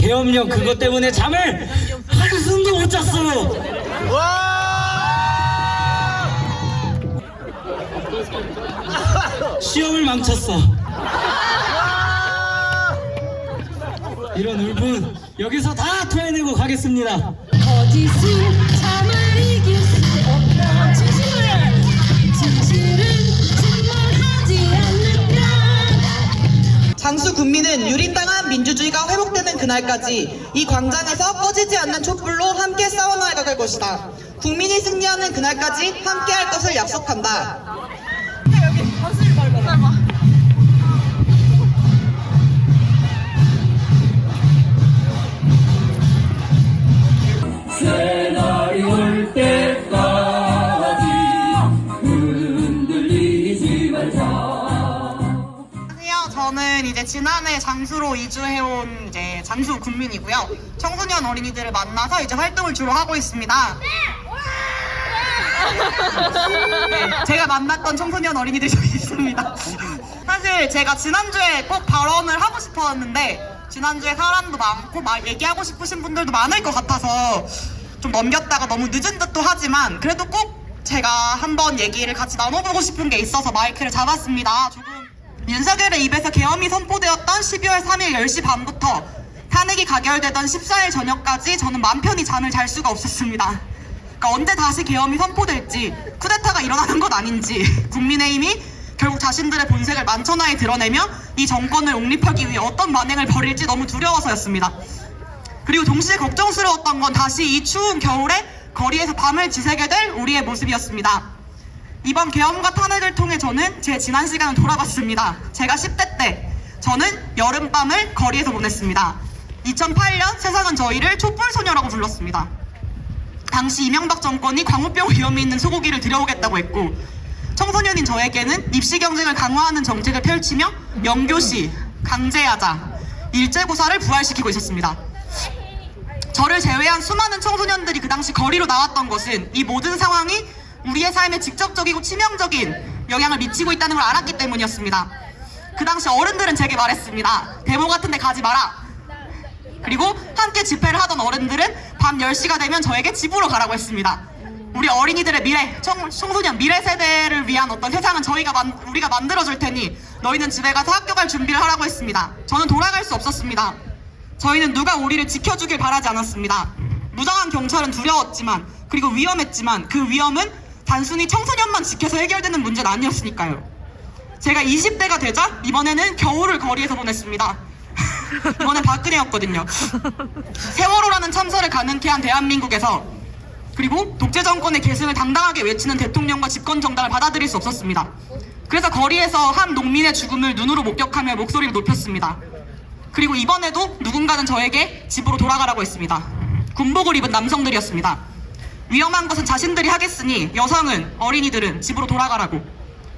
계엄령 그것 때문에 잠을 한숨도 못 잤어요. 시험을 망쳤어. 이런 울분 여기서 다 토해내고 가겠습니다. 거짓은 잠을 이길 수 없다. 진실은 침몰하지 않는다. 장수 군민은 유린당한 민주주의가 회복되는 그날까지 이 광장에서 꺼지지 않는 촛불로 함께 싸워나갈 것이다. 국민이 승리하는 그날까지 함께할 것을 약속한다. 새날이 올 때까지 흔들리지 말자. 안녕하세요. 저는 이제 지난해 장수로 이주해온 이제 장수 군민이고요. 청소년 어린이들을 만나서 이제 활동을 주로 하고 있습니다. 네, 제가 만났던 청소년 어린이들이 저기 있습니다. 사실 제가 지난주에 꼭 발언을 하고 싶었는데 지난주에 사람도 많고 막 얘기하고 싶으신 분들도 많을 것 같아서 좀 넘겼다가 너무 늦은 듯도 하지만 그래도 꼭 제가 한번 얘기를 같이 나눠보고 싶은 게 있어서 마이크를 잡았습니다. 조금 윤석열의 입에서 계엄이 선포되었던 12월 3일 10시 반부터 탄핵이 가결되던 14일 저녁까지 저는 맘 편히 잠을 잘 수가 없었습니다. 그러니까 언제 다시 계엄이 선포될지, 쿠데타가 일어나는 것 아닌지, 국민의힘이 결국 자신들의 본색을 만천하에 드러내며 이 정권을 옹립하기 위해 어떤 만행을 벌일지 너무 두려워서였습니다. 그리고 동시에 걱정스러웠던 건 다시 이 추운 겨울에 거리에서 밤을 지새게 될 우리의 모습이었습니다. 이번 계엄과 탄핵을 통해 저는 제 지난 시간을 돌아봤습니다. 제가 10대 때 저는 여름밤을 거리에서 보냈습니다. 2008년 세상은 저희를 촛불소녀라고 불렀습니다. 당시 이명박 정권이 광우병 위험이 있는 소고기를 들여오겠다고 했고 청소년인 저에게는 입시 경쟁을 강화하는 정책을 펼치며 영교시, 강제하자, 일제고사를 부활시키고 있었습니다. 저를 제외한 수많은 청소년들이 그 당시 거리로 나왔던 것은 이 모든 상황이 우리의 삶에 직접적이고 치명적인 영향을 미치고 있다는 걸 알았기 때문이었습니다. 그 당시 어른들은 제게 말했습니다. 데모 같은 데 가지 마라. 그리고 함께 집회를 하던 어른들은 밤 10시가 되면 저에게 집으로 가라고 했습니다. 우리 어린이들의 미래, 청소년 미래 세대를 위한 어떤 세상은 우리가 만들어줄 테니 너희는 집에 가서 학교 갈 준비를 하라고 했습니다. 저는 돌아갈 수 없었습니다. 저희는 누가 우리를 지켜주길 바라지 않았습니다. 무장한 경찰은 두려웠지만 그리고 위험했지만 그 위험은 단순히 청소년만 지켜서 해결되는 문제는 아니었으니까요. 제가 20대가 되자 이번에는 겨울을 거리에서 보냈습니다. 이번엔 박근혜였거든요. 세월호라는 참사를 가능케 한 대한민국에서 그리고 독재 정권의 계승을 당당하게 외치는 대통령과 집권 정당을 받아들일 수 없었습니다. 그래서 거리에서 한 농민의 죽음을 눈으로 목격하며 목소리를 높였습니다. 그리고 이번에도 누군가는 저에게 집으로 돌아가라고 했습니다. 군복을 입은 남성들이었습니다. 위험한 것은 자신들이 하겠으니 여성은, 어린이들은 집으로 돌아가라고.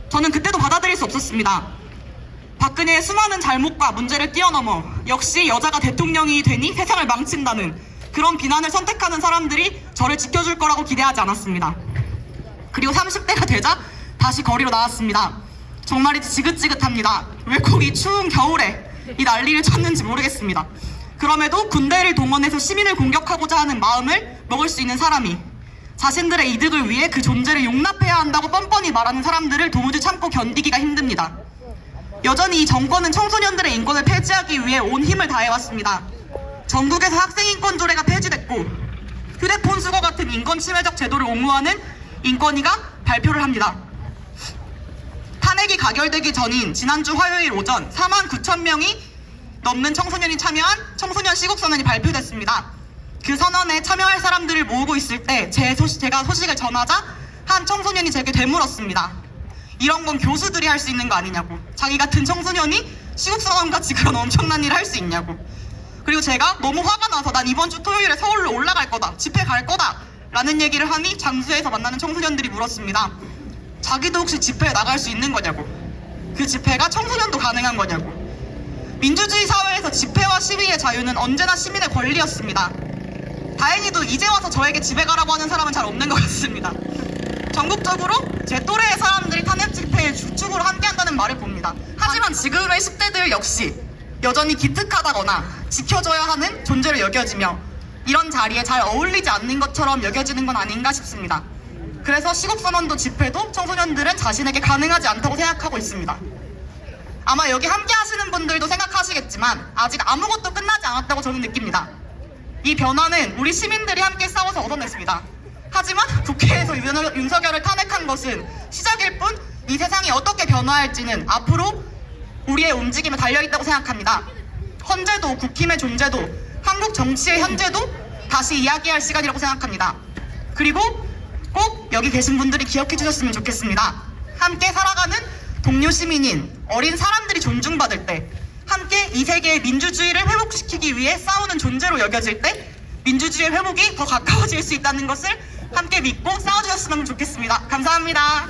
저는 그때도 받아들일 수 없었습니다. 박근혜의 수많은 잘못과 문제를 뛰어넘어 역시 여자가 대통령이 되니 세상을 망친다는 그런 비난을 선택하는 사람들이 저를 지켜줄 거라고 기대하지 않았습니다. 그리고 30대가 되자 다시 거리로 나왔습니다. 정말이지 지긋지긋합니다. 왜 꼭 이 추운 겨울에 이 난리를 쳤는지 모르겠습니다. 그럼에도 군대를 동원해서 시민을 공격하고자 하는 마음을 먹을 수 있는 사람이 자신들의 이득을 위해 그 존재를 용납해야 한다고 뻔뻔히 말하는 사람들을 도무지 참고 견디기가 힘듭니다. 여전히 이 정권은 청소년들의 인권을 폐지하기 위해 온 힘을 다해왔습니다. 전국에서 학생인권 조례가 폐지됐고 휴대폰 수거 같은 인권 침해적 제도를 옹호하는 인권위가 발표를 합니다. 탄핵이 가결되기 전인 지난주 화요일 오전 49,000명이 넘는 청소년이 참여한 청소년 시국선언이 발표됐습니다. 그 선언에 참여할 사람들을 모으고 있을 때 제가 소식을 전하자 한 청소년이 제게 되물었습니다. 이런 건 교수들이 할 수 있는 거 아니냐고. 자기 같은 청소년이 시국선언같이 그런 엄청난 일을 할 수 있냐고. 그리고 제가 너무 화가 나서 난 이번 주 토요일에 서울로 올라갈 거다, 집회 갈 거다 라는 얘기를 하니 장수에서 만나는 청소년들이 물었습니다. 자기도 혹시 집회에 나갈 수 있는 거냐고. 그 집회가 청소년도 가능한 거냐고. 민주주의 사회에서 집회와 시위의 자유는 언제나 시민의 권리였습니다. 다행히도 이제 와서 저에게 집에 가라고 하는 사람은 잘 없는 것 같습니다. 전국적으로 제 또래의 사람들이 탄핵 집회에 주축으로 함께한다는 말을 봅니다. 하지만 지금의 10대들 역시 여전히 기특하다거나 지켜줘야 하는 존재로 여겨지며 이런 자리에 잘 어울리지 않는 것처럼 여겨지는 건 아닌가 싶습니다. 그래서 시국선언도 집회도 청소년들은 자신에게 가능하지 않다고 생각하고 있습니다. 아마 여기 함께 하시는 분들도 생각하시겠지만 아직 아무것도 끝나지 않았다고 저는 느낍니다. 이 변화는 우리 시민들이 함께 싸워서 얻어냈습니다. 하지만 국회에서 윤석열을 탄핵한 것은 시작일 뿐 이 세상이 어떻게 변화할지는 앞으로 우리의 움직임에 달려있다고 생각합니다. 헌재도 국힘의 존재도 한국 정치의 현재도 다시 이야기할 시간이라고 생각합니다. 그리고 꼭 여기 계신 분들이 기억해 주셨으면 좋겠습니다. 함께 살아가는 동료 시민인 어린 사람들이 존중받을 때, 함께 이 세계의 민주주의를 회복시키기 위해 싸우는 존재로 여겨질 때 민주주의의 회복이 더 가까워질 수 있다는 것을 함께 믿고 싸워주셨으면 좋겠습니다. 감사합니다.